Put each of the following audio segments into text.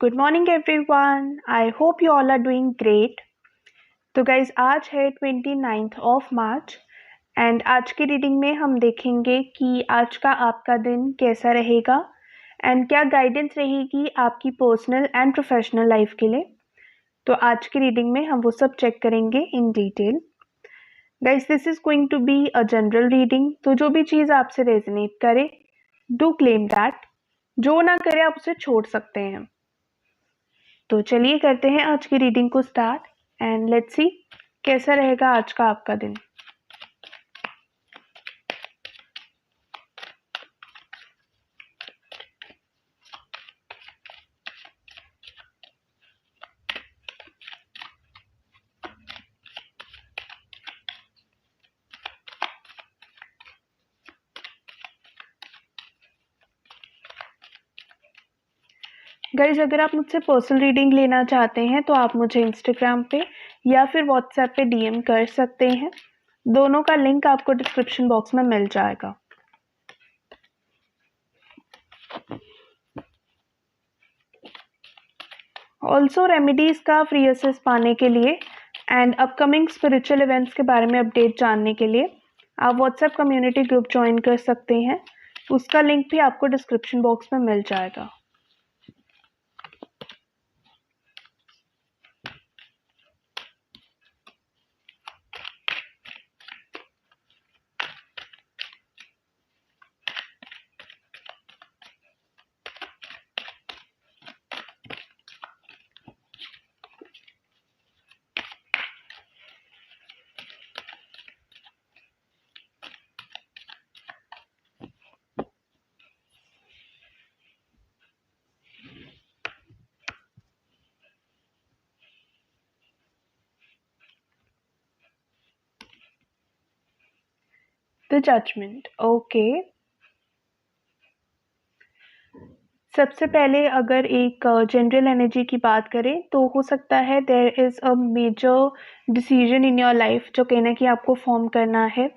Good morning everyone. I hope you all are doing great. तो guys आज है 29th of March and आज की रीडिंग में हम देखेंगे कि आज का आपका दिन कैसा रहेगा एंड क्या गाइडेंस रहेगी आपकी पर्सनल एंड प्रोफेशनल लाइफ के लिए। तो आज की रीडिंग में हम वो सब चेक करेंगे in detail. Guys this is going to be a general reading, तो जो भी चीज़ आपसे रेजोनेट करे डू क्लेम दैट, जो ना करे आप उसे छोड़ सकते हैं। तो चलिए करते हैं आज की रीडिंग को स्टार्ट एंड लेट्स सी कैसा रहेगा आज का आपका दिन। गाइज अगर आप मुझसे पर्सनल रीडिंग लेना चाहते हैं तो आप मुझे इंस्टाग्राम पे या फिर व्हाट्सएप पे डीएम कर सकते हैं। दोनों का लिंक आपको डिस्क्रिप्शन बॉक्स में मिल जाएगा। ऑल्सो रेमेडीज का फ्री एक्सेस पाने के लिए एंड अपकमिंग स्पिरिचुअल इवेंट्स के बारे में अपडेट जानने के लिए आप व्हाट्सएप कम्युनिटी ग्रुप ज्वाइन कर सकते हैं। उसका लिंक भी आपको डिस्क्रिप्शन बॉक्स में मिल जाएगा। The judgement. ओके, सबसे पहले अगर एक जनरल एनर्जी की बात करें तो हो सकता है there is a major decision in your life जो कहीं ना कहीं आपको फॉर्म करना है।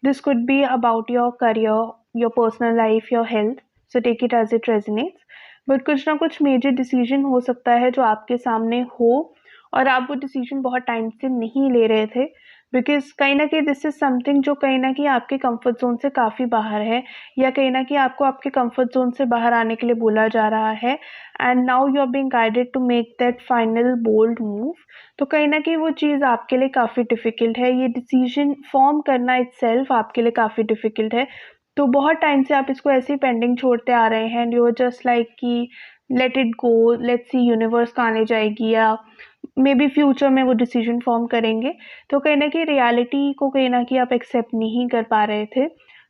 This could be about your career, your personal life, your health, so take it as it resonates. But कुछ ना कुछ मेजर डिसीजन हो सकता है जो आपके सामने हो और आप वो डिसीजन बहुत टाइम से नहीं ले रहे थे, बिकॉज कहीं ना कहीं दिस इज समथिंग जो कहीं ना कहीं आपके कंफर्ट जोन से काफ़ी बाहर है या कहीं ना कहीं आपको आपके कंफर्ट जोन से बाहर आने के लिए बोला जा रहा है and now you are being guided to make that final bold move. तो कहीं ना कहीं वो चीज़ आपके लिए काफ़ी डिफ़िकल्ट है, ये डिसीजन फॉर्म करना इटसेल्फ आपके लिए काफ़ी डिफ़िकल्ट है। तो बहुत टाइम से आप इसको ऐसे ही पेंडिंग छोड़ते आ रहे हैं and you are just like कि let it go, let's see universe कहाँ ले जाएगी, या मे बी फ्यूचर में वो डिसीजन फॉर्म करेंगे। तो कहीं ना कहीं रियलिटी को कहीं ना कहीं आप एक्सेप्ट नहीं कर पा रहे थे।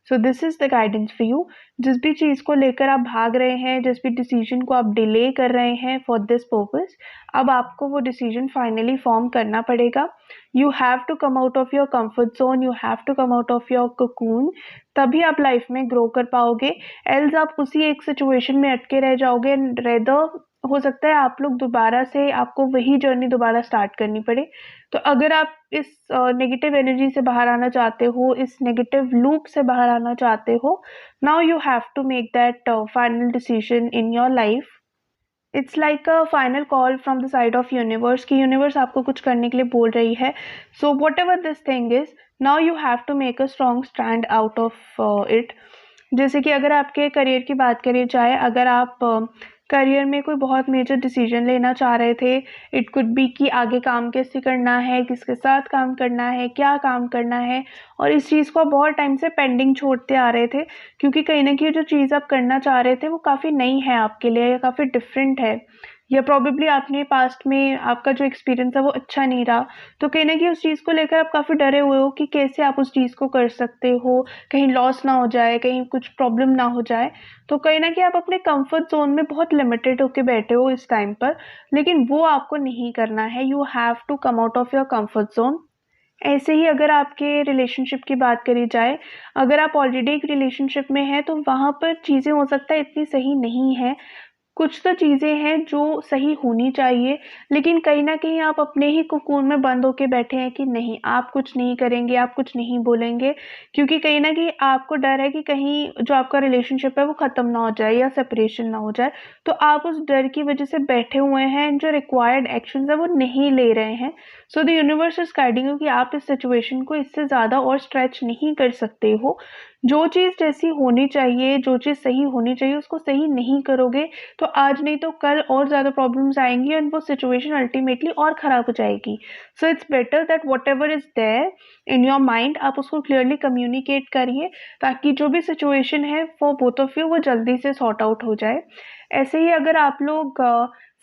So this is the guidance for you. जिस भी चीज़ को लेकर आप भाग रहे हैं, जिस भी डिसीजन को आप डिले कर रहे हैं फॉर दिस पर्पस, अब आपको वो डिसीजन फाइनली फॉर्म करना पड़ेगा। You have to come out of your comfort zone, you have to come out of your cocoon, तभी आप लाइफ में ग्रो कर पाओगे। एल्स आप उसी एक सिचुएशन में अटके रह जाओगे एंड रेदर हो सकता है आप लोग दोबारा से आपको वही जर्नी दोबारा स्टार्ट करनी पड़े। तो अगर आप इस नेगेटिव एनर्जी से बाहर आना चाहते हो, इस नेगेटिव लूप से बाहर आना चाहते हो, now you have to make that final decision in your life. It's like a final call from the side of universe कि यूनिवर्स आपको कुछ करने के लिए बोल रही है। So whatever this thing is, now you have to make a strong stand out of it. जैसे कि अगर आपके करियर की बात करी जाए, अगर आप करियर में कोई बहुत मेजर डिसीजन लेना चाह रहे थे, इट कुड बी कि आगे काम कैसे करना है, किसके साथ काम करना है, क्या काम करना है, और इस चीज़ को आप बहुत टाइम से पेंडिंग छोड़ते आ रहे थे क्योंकि कहीं ना कहीं जो चीज़ आप करना चाह रहे थे वो काफ़ी नई है आपके लिए या काफ़ी डिफरेंट है, या प्रॉबेबली आपने पास्ट में आपका जो एक्सपीरियंस है वो अच्छा नहीं रहा। तो कहीं ना कहीं उस चीज़ को लेकर आप काफ़ी डरे हुए हो कि कैसे आप उस चीज़ को कर सकते हो, कहीं लॉस ना हो जाए, कहीं कुछ प्रॉब्लम ना हो जाए। तो कहीं ना कहीं आप अपने कंफर्ट जोन में बहुत लिमिटेड होके बैठे हो इस टाइम पर, लेकिन वो आपको नहीं करना है। You have to come out of your comfort zone. ऐसे ही अगर आपके रिलेशनशिप की बात करी जाए, अगर आप ऑलरेडी एक रिलेशनशिप में हैं तो वहाँ पर चीज़ें हो सकता है इतनी सही नहीं है, कुछ तो चीज़ें हैं जो सही होनी चाहिए, लेकिन कहीं न कहीं आप अपने ही कोकून में बंद होके बैठे हैं कि नहीं, आप कुछ नहीं करेंगे, आप कुछ नहीं बोलेंगे, क्योंकि कहीं न कहीं आपको डर है कि कहीं जो आपका रिलेशनशिप है वो ख़त्म ना हो जाए या सेपरेशन ना हो जाए। तो आप उस डर की वज़ह से बैठे हुए हैं, जो रिक्वायर्ड एक्शंस है वो नहीं ले रहे हैं। So the universe is guiding you कि आप इस सिचुएशन को इससे ज़्यादा और स्ट्रेच नहीं कर सकते हो। जो चीज़ जैसी होनी चाहिए, जो चीज़ सही होनी चाहिए, उसको सही नहीं करोगे तो आज नहीं तो कल और ज़्यादा प्रॉब्लम्स आएँगी एंड वो सिचुएशन अल्टीमेटली और ख़राब हो जाएगी। So it's better that whatever is there in your mind आप उसको क्लियरली कम्युनिकेट करिए, ताकि जो भी सिचुएशन है फॉर बोथ ऑफ यू वो जल्दी से सॉर्ट आउट हो जाए। ऐसे ही अगर आप लोग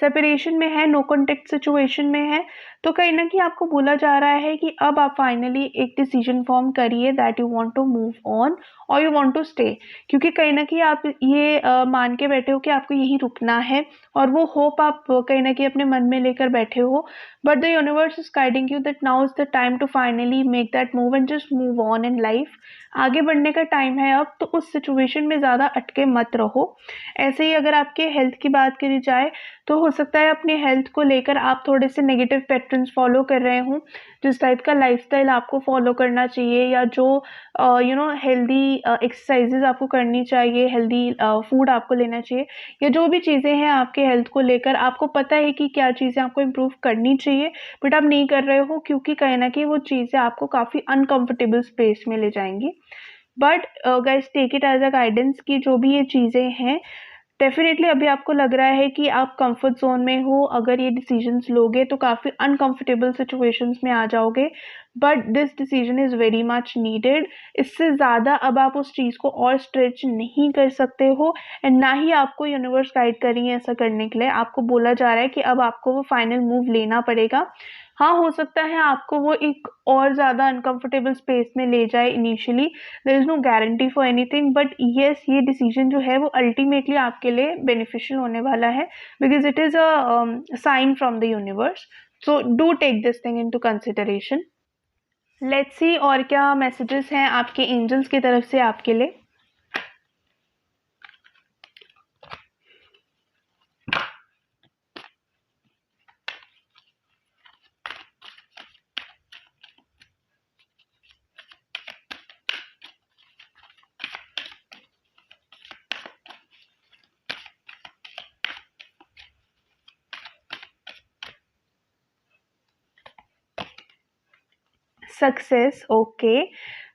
सेपरेशन में है, नो कॉन्टैक्ट सिचुएशन में है, तो कहीं न कहीं आपको बोला जा रहा है कि अब आप फाइनली एक डिसीजन फॉर्म करिए that you want to move on और यू वांट टू स्टे। क्योंकि कहीं न कहीं आप ये मान के बैठे हो कि आपको यहीं रुकना है और वो होप आप कहीं न कहीं अपने मन में लेकर बैठे हो। But the universe is guiding you that now is the time to finally make that move and just move on in life. आगे बढ़ने का टाइम है अब, तो उस सिचुएशन में ज़्यादा अटके मत रहो। ऐसे ही अगर आपके हेल्थ की बात करी जाए, तो हो सकता है अपनी हेल्थ को लेकर आप थोड़े से नेगेटिव पैटर्न्स फॉलो कर रहे हों। जिस टाइप का लाइफस्टाइल आपको फॉलो करना चाहिए या जो हेल्दी एक्सरसाइजेज आपको करनी चाहिए, हेल्दी फूड आपको लेना चाहिए, या जो भी चीज़ें हैं आपके हेल्थ को लेकर आपको पता है कि क्या चीज़ें आपको इम्प्रूव करनी चाहिए, बट आप नहीं कर रहे हो क्योंकि कहीं ना कहीं वो चीज़ें आपको काफ़ी अनकंफर्टेबल स्पेस में ले जाएंगी। But guys take it as a guidance कि जो भी ये चीज़ें हैं, डेफ़िनेटली अभी आपको लग रहा है कि आप कंफर्ट ज़ोन में हो, अगर ये डिसीजंस लोगे तो काफ़ी अनकंफर्टेबल सिचुएशंस में आ जाओगे, but this decision is very much needed. इससे ज़्यादा अब आप उस चीज़ को और स्ट्रेच नहीं कर सकते हो एंड ना ही आपको यूनिवर्स गाइड कर रही है ऐसा करने के लिए। आपको बोला जा रहा है कि अब आपको वो फाइनल मूव लेना पड़ेगा। हाँ, हो सकता है आपको वो एक और ज़्यादा अनकंफर्टेबल स्पेस में ले जाए initially, there is no guarantee for anything, but yes ये डिसीजन जो है वो अल्टीमेटली आपके लिए बेनिफिशियल होने वाला है, because it is a sign from the universe. So do take this thing into consideration. Let's see और क्या मैसेजेस हैं आपके एंजल्स की तरफ से आपके लिए। Success, okay.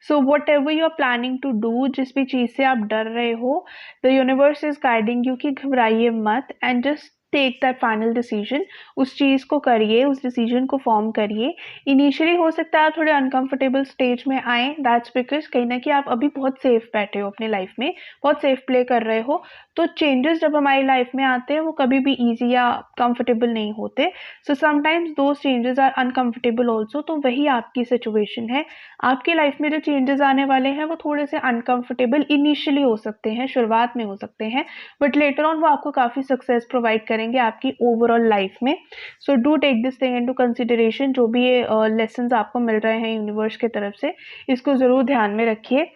So whatever you are planning to do, जिस भी चीज़ से आप डर रहे हो, the universe is guiding you कि घबराइए मत and just take that final decision. उस चीज़ को करिए, उस डिसीजन को फॉर्म करिए। इनिशियली हो सकता है आप थोड़े अनकंफर्टेबल स्टेज में आए, दैट्स बिकॉज कहीं ना कहीं आप अभी बहुत सेफ बैठे हो अपनी लाइफ में, बहुत सेफ प्ले कर रहे हो। तो चेंजेस जब हमारी लाइफ में आते हैं वो कभी भी ईजी या कंफर्टेबल नहीं होते। सो समटाइम्स दो चेंजेस आर अनकंफर्टेबल ऑल्सो। तो वही आपकी सिचुएशन है। आपकी लाइफ में जो चेंजेस आने वाले हैं वो थोड़े से अनकंफर्टेबल इनिशियली हो सकते हैं, शुरुआत में हो सकते हैं, बट लेटर ऑन वो आपको काफ़ी सक्सेस प्रोवाइड करेंगे आपकी ओवरऑल लाइफ में। So do take this thing into consideration. जो भी ये लेसन्स आपको मिल रहे हैं यूनिवर्स की तरफ से, इसको ज़रूर ध्यान में रखिए।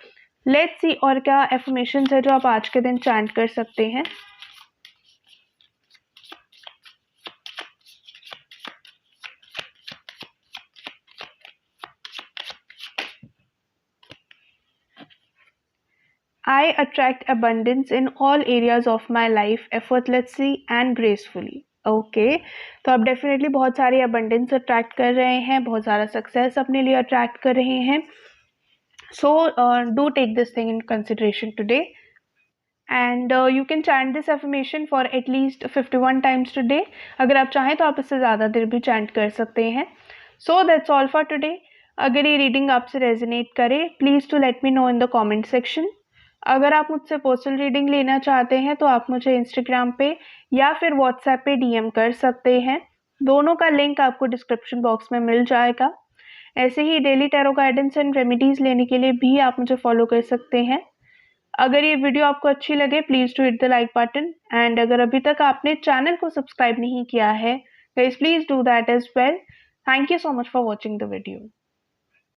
लेट्स सी और क्या एफर्मेशंस है जो आप आज के दिन चैंट कर सकते हैं। I attract abundance in all areas of my life effortlessly and gracefully. Okay, तो आप डेफिनेटली बहुत सारी अबंडेंस अट्रैक्ट कर रहे हैं, बहुत सारा सक्सेस अपने लिए अट्रैक्ट कर रहे हैं। So do take this thing in consideration today and you can chant this affirmation for at least 51 times today. अगर आप चाहें तो आप इससे ज़्यादा देर भी चैंट कर सकते हैं। So that's all for today. अगर ये रीडिंग आपसे रेजोनेट करे, please to let me know in the comment section. अगर आप मुझसे पर्सनल रीडिंग लेना चाहते हैं तो आप मुझे इंस्टाग्राम पे या फिर व्हाट्सएप पे डीएम कर सकते हैं। दोनों का लिंक आपको डिस्क्रिप्शन बॉक्स में मिल जाएगा। ऐसे ही daily tarot guidance and remedies लेने के लिए भी आप मुझे फॉलो कर सकते हैं। अगर ये वीडियो आपको अच्छी लगे, please to hit the like button and अगर अभी तक आपने चैनल को सब्सक्राइब नहीं किया है, guys please do that as well. Thank you so much for watching the video.